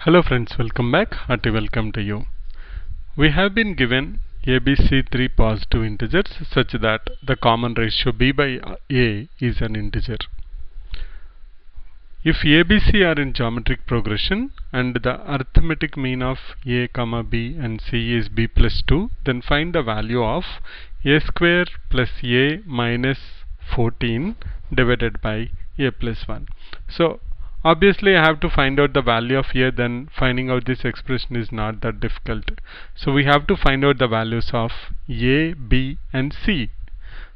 Hello friends, welcome back. Hearty welcome to you. We have been given ABC three positive integers such that the common ratio b by a is an integer. If ABC are in geometric progression and the arithmetic mean of a, b and c is b plus 2, then find the value of a square plus a minus 14 divided by a plus 1. So obviously I have to find out the value of a, then finding out this expression is not that difficult. So we have to find out the values of a, b and c.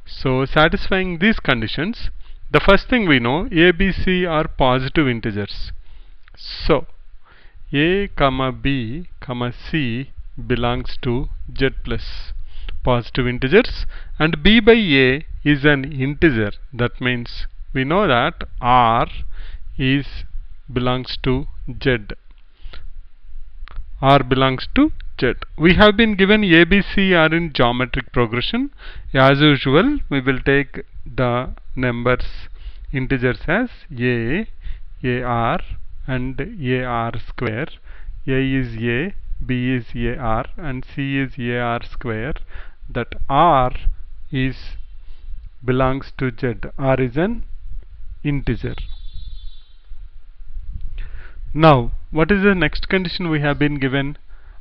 So satisfying these conditions, the first thing we know, a, b, c are positive integers. So a, b, c belongs to z plus positive integers, and b by a is an integer. That means we know that r is belongs to z. R belongs to Z. We have been given A, B, C are in geometric progression. As usual, we will take the numbers integers as A, AR and AR square. A is A, B is AR and C is AR square. That R is belongs to Z. R is an integer. Now, what is the next condition we have been given?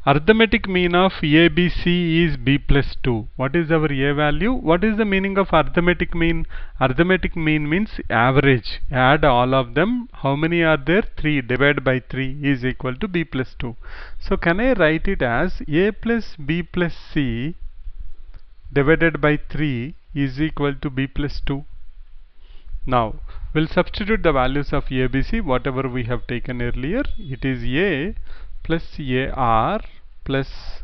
Arithmetic mean of ABC is b plus 2. What is our a value? What is the meaning of arithmetic mean? Arithmetic mean means average. Add all of them. How many are there? 3. Divide by 3 is equal to b plus 2. So can I write it as a plus b plus c divided by 3 is equal to b plus 2? Now we'll substitute the values of ABC whatever we have taken earlier. It is a plus AR plus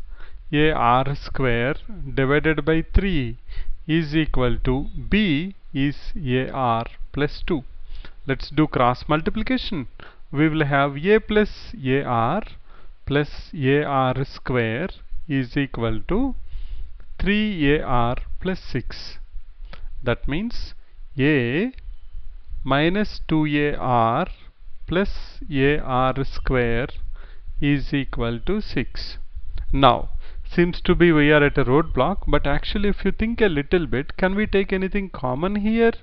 AR square divided by 3 is equal to B is AR plus 2. Let's do cross multiplication. We will have a plus AR plus AR square is equal to 3AR plus 6. That means a minus 2AR plus AR square is equal to 6. Now seems to be we are at a roadblock, but actually if you think a little bit, can we take anything common here?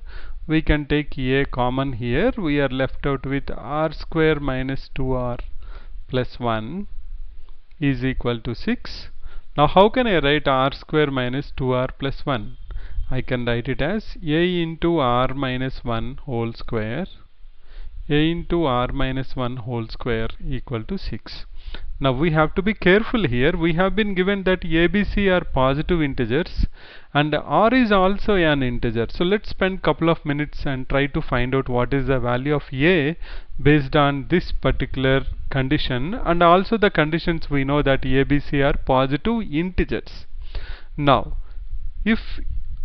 We can take a common here. We are left out with r square minus 2r plus 1 is equal to 6. Now how can I write r square minus 2r plus 1? I can write it as a into r minus 1 whole square, a into r minus 1 whole square equal to 6. Now we have to be careful here. We have been given that a, b, c are positive integers and r is also an integer. So let's spend couple of minutes and try to find out what is the value of a based on this particular condition, and also the conditions we know that a, b, c are positive integers. Now if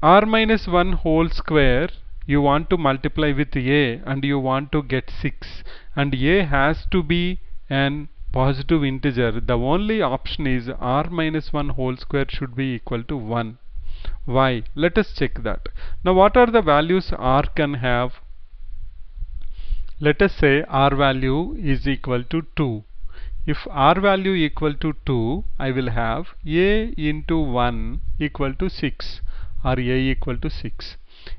r minus 1 whole square you want to multiply with a and you want to get 6, and a has to be an positive integer, the only option is r minus 1 whole square should be equal to 1. Why? Let us check that. Now what are the values r can have? Let us say r value is equal to 2. If r value equal to 2, I will have a into 1 equal to 6 or a equal to 6.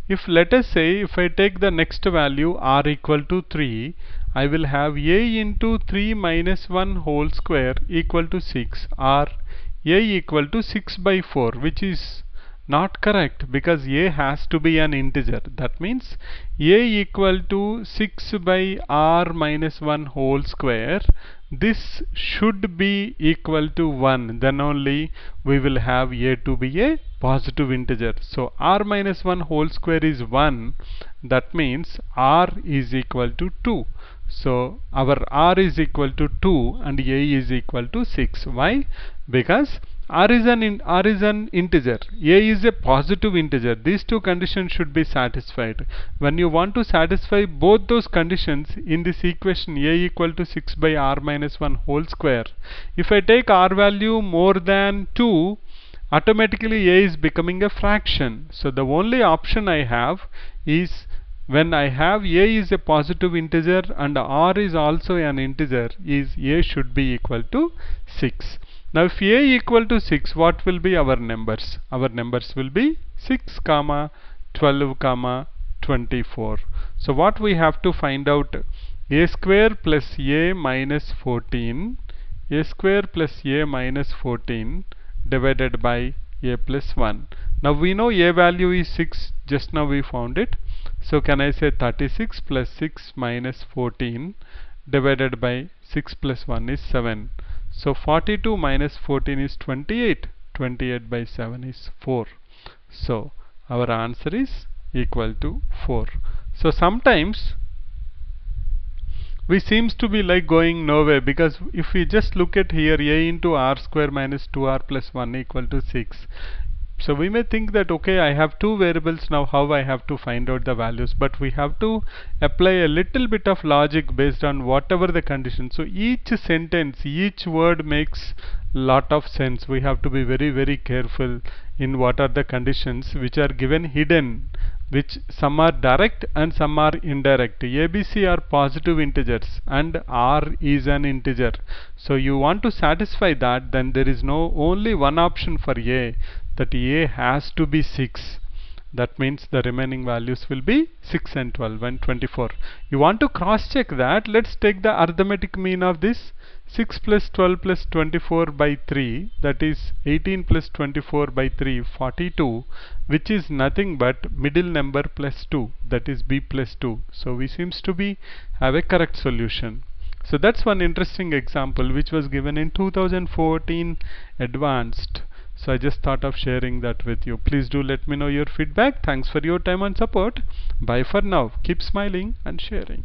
If let us say if I take the next value r equal to 3, I will have a into 3 minus 1 whole square equal to 6 or a equal to 6 by 4, which is not correct because a has to be an integer. That means a equal to 6 by r minus 1 whole square. This should be equal to 1, then only we will have a to be a positive integer. So r minus 1 whole square is 1. That means r is equal to 2. So our r is equal to 2 and a is equal to 6. Why? Because r is an integer, a is a positive integer. These two conditions should be satisfied. When you want to satisfy both those conditions in this equation, a equal to 6 by r minus 1 whole square, if I take r value more than 2, automatically a is becoming a fraction. So the only option I have is when I have a is a positive integer and r is also an integer, is a should be equal to 6. Now if a equal to 6, what will be our numbers? Our numbers will be 6 comma 12 comma 24. So what we have to find out, a square plus a minus 14, a square plus a minus 14 divided by a plus 1. Now we know a value is 6, just now we found it. So can I say 36 plus 6 minus 14 divided by 6 plus 1 is 7. So 42 minus 14 is 28. 28 by 7 is 4. So our answer is equal to 4. So sometimes we seems to be like going nowhere, because if we just look at here, a into r square minus 2r plus 1 equal to 6. So we may think that okay, I have two variables, now how I have to find out the values, but we have to apply a little bit of logic based on whatever the condition. So each sentence, each word makes lot of sense. We have to be very careful in what are the conditions which are given hidden, which some are direct and some are indirect. ABC are positive integers and r is an integer. So you want to satisfy that, then there is no only one option for a, that a has to be 6. That means the remaining values will be 6 and 12 and 24. You want to cross check that. Let's take the arithmetic mean of this. 6 plus 12 plus 24 by 3, that is 18 plus 24 by 3, 42, which is nothing but middle number plus 2, that is b plus 2. So we seems to be have a correct solution. So that's one interesting example which was given in 2014 advanced. So I just thought of sharing that with you. Please do let me know your feedback. Thanks for your time and support. Bye for now. Keep smiling and sharing.